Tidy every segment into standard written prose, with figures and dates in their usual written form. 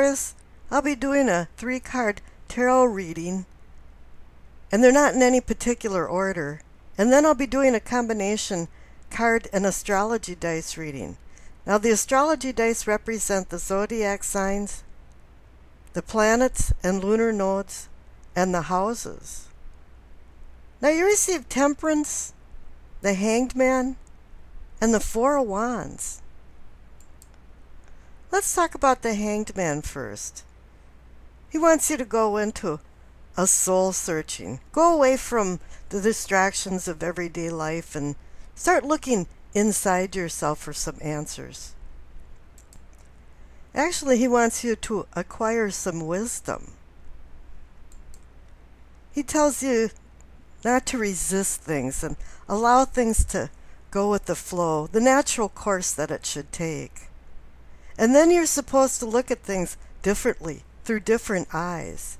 Aquarius, I'll be doing a 3-card tarot reading, and they're not in any particular order. And then I'll be doing a combination card and astrology dice reading. Now the astrology dice represent the zodiac signs, the planets and lunar nodes, and the houses. Now you receive Temperance, the Hanged Man, and the Four of Wands. Let's talk about the Hanged Man first. He wants you to go into a soul searching. Go away from the distractions of everyday life and start looking inside yourself for some answers. Actually, he wants you to acquire some wisdom. He tells you not to resist things and allow things to go with the flow, the natural course that it should take. And then you're supposed to look at things differently, through different eyes,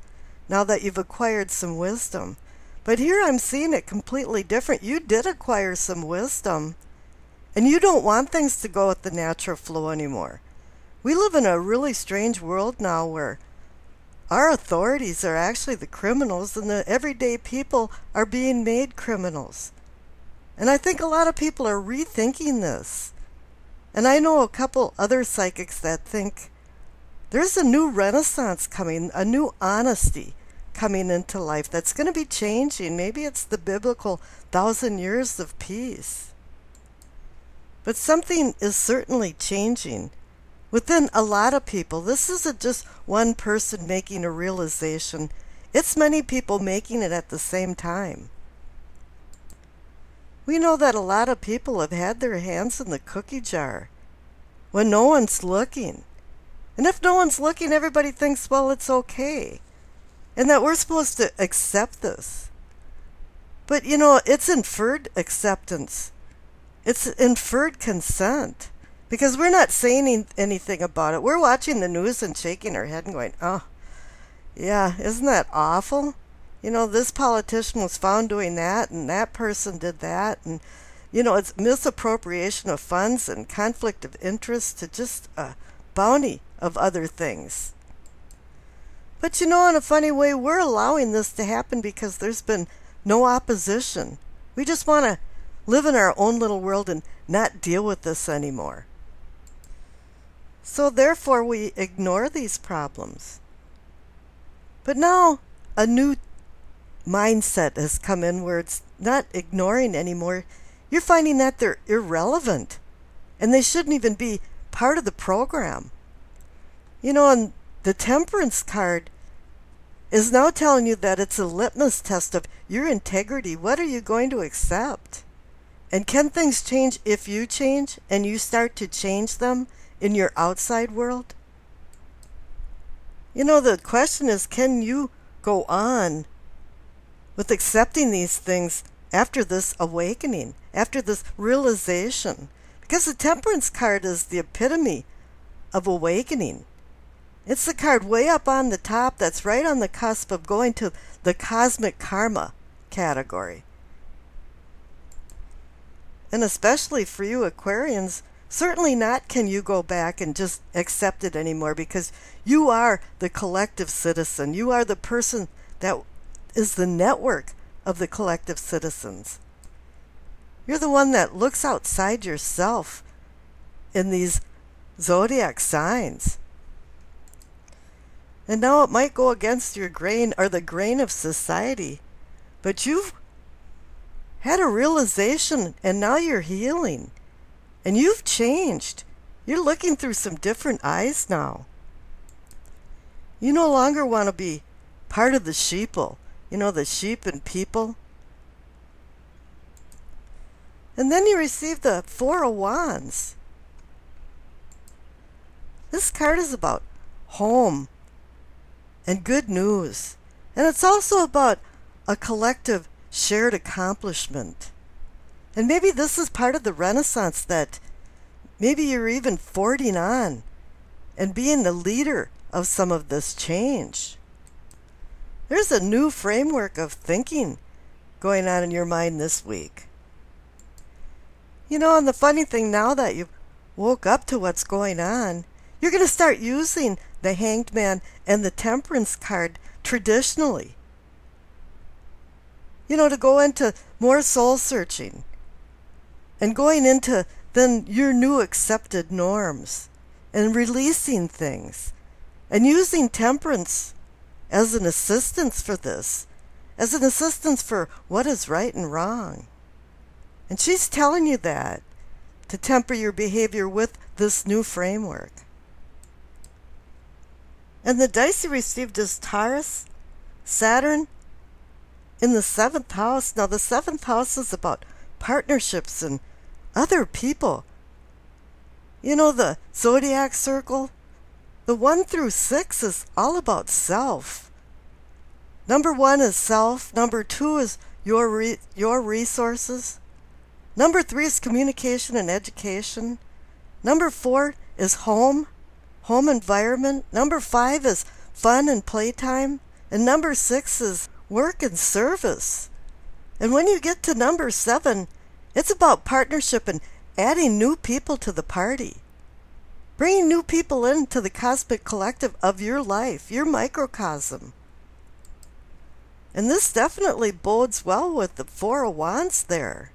now that you've acquired some wisdom. But here I'm seeing it completely different. You did acquire some wisdom, and you don't want things to go with the natural flow anymore. We live in a really strange world now where our authorities are actually the criminals and the everyday people are being made criminals. And I think a lot of people are rethinking this. And I know a couple other psychics that think there's a new renaissance coming, a new honesty coming into life that's going to be changing. Maybe it's the biblical 1,000 years of peace. But something is certainly changing within a lot of people. This isn't just one person making a realization. It's many people making it at the same time. We know that a lot of people have had their hands in the cookie jar when no one's looking. And if no one's looking, everybody thinks, well, it's okay. And that we're supposed to accept this. But, you know, it's inferred acceptance. It's inferred consent. Because we're not saying anything about it. We're watching the news and shaking our head and going, oh, yeah, isn't that awful? You know, this politician was found doing that, and that person did that. And, you know, it's misappropriation of funds and conflict of interest to just a bounty of other things. But, you know, in a funny way, we're allowing this to happen because there's been no opposition. We just want to live in our own little world and not deal with this anymore. So therefore, we ignore these problems. But now a new mindset has come in where it's not ignoring anymore. You're finding that they're irrelevant and they shouldn't even be part of the program. You know, and the Temperance card is now telling you that it's a litmus test of your integrity. What are you going to accept? And can things change if you change and you start to change them in your outside world? You know, the question is, can you go on with accepting these things after this awakening, after this realization? Because the Temperance card is the epitome of awakening. It's the card way up on the top that's right on the cusp of going to the cosmic karma category. And especially for you Aquarians, certainly not can you go back and just accept it anymore, because you are the collective citizen. You are the person that is the network of the collective citizens. You're the one that looks outside yourself in these zodiac signs. And now it might go against your grain or the grain of society, but you've had a realization and now you're healing. And you've changed. You're looking through some different eyes now. You no longer want to be part of the sheeple. You know, the sheep and people. And then you receive the Four of Wands. This card is about home and good news. And it's also about a collective shared accomplishment. And maybe this is part of the Renaissance, that maybe you're even forging on and being the leader of some of this change. There's a new framework of thinking going on in your mind this week. You know, and the funny thing, now that you've woke up to what's going on, you're going to start using the Hanged Man, and the Temperance card traditionally. To go into more soul searching and going into then your new accepted norms and releasing things and using temperance as an assistance for this, as an assistance for what is right and wrong. And she's telling you that to temper your behavior with this new framework. And the dice you received is Taurus, Saturn, in the 7th house. Now, the 7th house is about partnerships and other people. The zodiac circle, the 1 through 6 is all about self. Number 1 is self. Number 2 is your resources. Number 3 is communication and education. Number 4 is home environment. Number 5 is fun and playtime. And number 6 is work and service. And when you get to number 7, it's about partnership and adding new people to the party. Bringing new people into the cosmic collective of your life, your microcosm. And this definitely bodes well with the 4 of Wands there.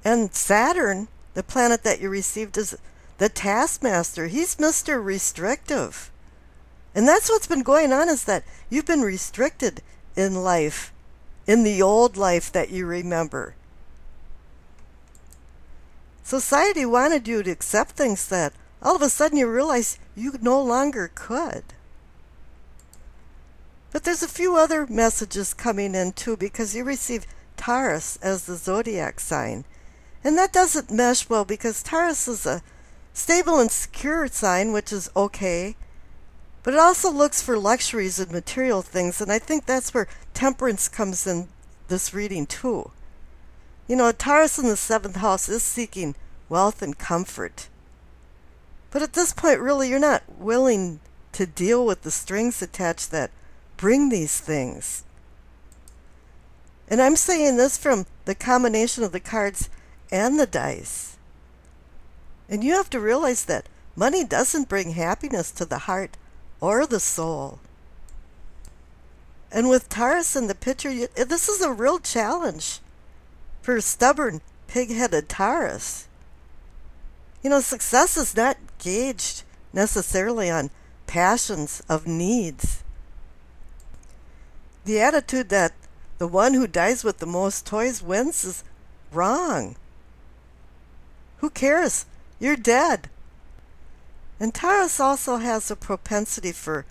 And Saturn, the planet that you received, is the taskmaster. He's Mr. Restrictive. And that's what's been going on, is that you've been restricted in life, in the old life that you remember. Society wanted you to accept things that all of a sudden you realize you no longer could. But there's a few other messages coming in too, because you receive Taurus as the zodiac sign. And that doesn't mesh well, because Taurus is a stable and secure sign, which is okay. But it also looks for luxuries and material things, and I think that's where temperance comes in this reading too. Taurus in the 7th house is seeking wealth and comfort. But at this point, really, you're not willing to deal with the strings attached that bring these things. And I'm saying this from the combination of the cards and the dice. And you have to realize that money doesn't bring happiness to the heart or the soul. And with Taurus in the picture, this is a real challenge for stubborn, pig-headed Taurus. Success is not gauged necessarily on passions of needs. The attitude that the one who dies with the most toys wins is wrong. Who cares? You're dead. And Taurus also has a propensity for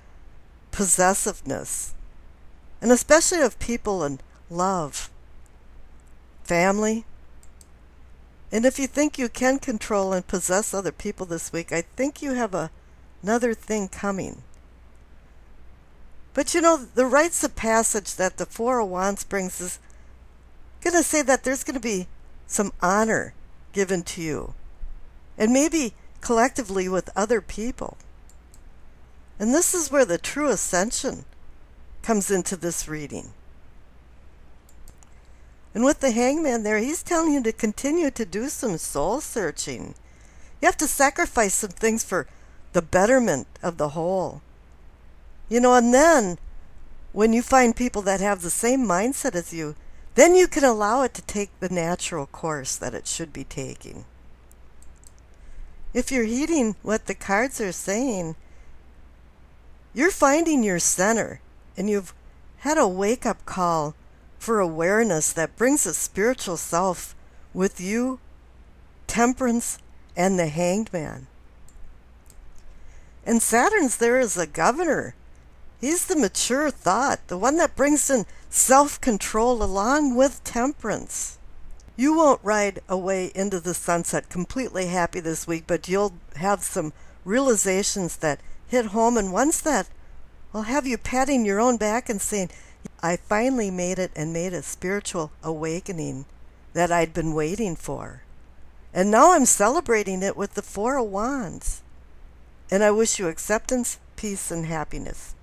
possessiveness, and especially of people and love, family. And if you think you can control and possess other people this week, I think you have another thing coming. But the rites of passage that the 4 of Wands brings is going to say that there's going to be some honor given to you, and maybe collectively with other people. And this is where the true ascension comes into this reading. And with the Hangman there, he's telling you to continue to do some soul searching. You have to sacrifice some things for the betterment of the whole. And then when you find people that have the same mindset as you, then you can allow it to take the natural course that it should be taking. If you're heeding what the cards are saying, you're finding your center, and you've had a wake-up call for awareness that brings a spiritual self with you, temperance, and the Hanged Man. And Saturn's there as a governor. He's the mature thought, the one that brings in self-control along with temperance. You won't ride away into the sunset completely happy this week, but you'll have some realizations that hit home, and ones that will have you patting your own back and saying, I finally made it and made a spiritual awakening that I'd been waiting for. And now I'm celebrating it with the 4 of Wands. And I wish you acceptance, peace, and happiness.